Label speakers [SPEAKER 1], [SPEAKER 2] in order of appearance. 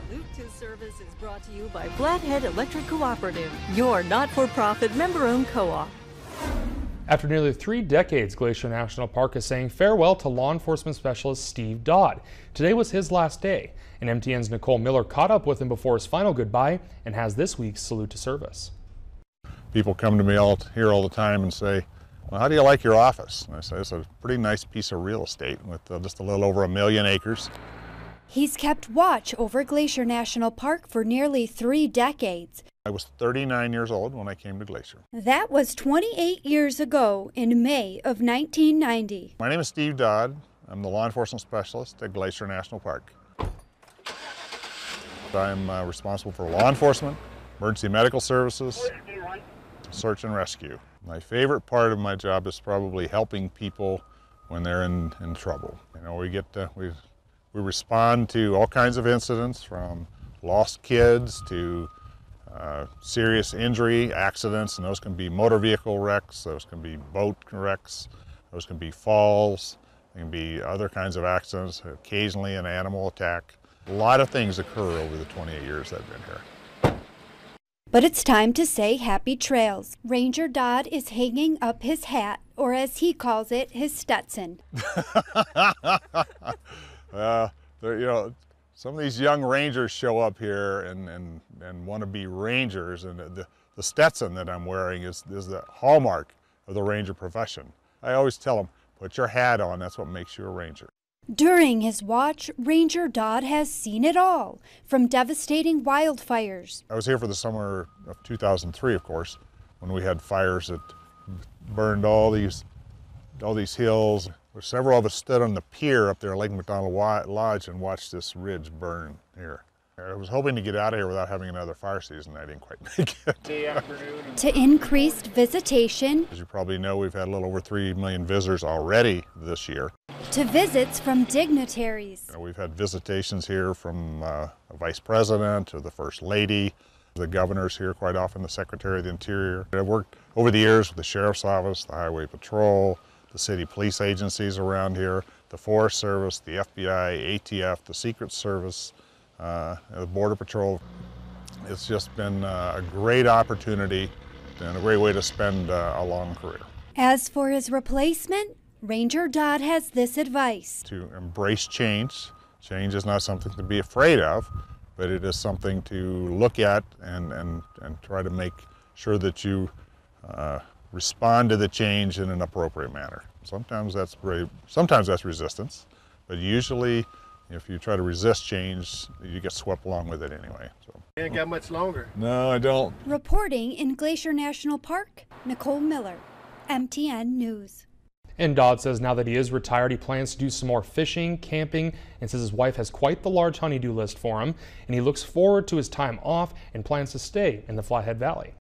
[SPEAKER 1] Salute to Service is brought to you by Flathead Electric Cooperative, your not-for-profit member-owned co-op.
[SPEAKER 2] After nearly 3 decades, Glacier National Park is saying farewell to law enforcement specialist Steve Dodd. Today was his last day, and MTN's Nicole Miller caught up with him before his final goodbye and has this week's Salute to Service.
[SPEAKER 3] People come to me here all the time and say, well, how do you like your office? And I say, it's a pretty nice piece of real estate with just a little over 1 million acres.
[SPEAKER 4] He's kept watch over Glacier National Park for nearly 3 decades.
[SPEAKER 3] I was 39 years old when I came to Glacier.
[SPEAKER 4] That was 28 years ago in May of 1990.
[SPEAKER 3] My name is Steve Dodd. I'm the law enforcement specialist at Glacier National Park. I'm responsible for law enforcement, emergency medical services, search and rescue. My favorite part of my job is probably helping people when they're in trouble. You know, we respond to all kinds of incidents, from lost kids to serious injury, accidents, and those can be motor vehicle wrecks, those can be boat wrecks, those can be falls, there can be other kinds of accidents, occasionally an animal attack. A lot of things occur over the 28 years I've been here.
[SPEAKER 4] But it's time to say happy trails. Ranger Dodd is hanging up his hat, or as he calls it, his Stetson.
[SPEAKER 3] You know, some of these young rangers show up here and want to be rangers, and the Stetson that I'm wearing is the hallmark of the ranger profession. I always tell them, put your hat on, that's what makes you a ranger.
[SPEAKER 4] During his watch, Ranger Dodd has seen it all, from devastating wildfires.
[SPEAKER 3] I was here for the summer of 2003, of course, when we had fires that burned all these hills. Several of us stood on the pier up there at Lake McDonald Lodge and watched this ridge burn here. I was hoping to get out of here without having another fire season. I didn't quite make it.
[SPEAKER 4] To increased visitation.
[SPEAKER 3] As you probably know, we've had a little over 3 million visitors already this year.
[SPEAKER 4] To visits from dignitaries.
[SPEAKER 3] You know, we've had visitations here from a vice president to the first lady. The governor's here quite often, the secretary of the interior. I've worked over the years with the sheriff's office, the highway patrol, the city police agencies around here, the Forest Service, the FBI, ATF, the Secret Service, the Border Patrol. It's just been a great opportunity and a great way to spend a long career.
[SPEAKER 4] As for his replacement, Ranger Dodd has this advice.
[SPEAKER 3] To embrace change. Change is not something to be afraid of, but it is something to look at and try to make sure that you respond to the change in an appropriate manner. Sometimes that's resistance, but usually if you try to resist change, you get swept along with it anyway. So.
[SPEAKER 5] You ain't got much longer.
[SPEAKER 3] No, I don't.
[SPEAKER 4] Reporting in Glacier National Park, Nicole Miller, MTN News.
[SPEAKER 2] And Dodd says now that he is retired, he plans to do some more fishing, camping, and says his wife has quite the large honey-do list for him, and he looks forward to his time off and plans to stay in the Flathead Valley.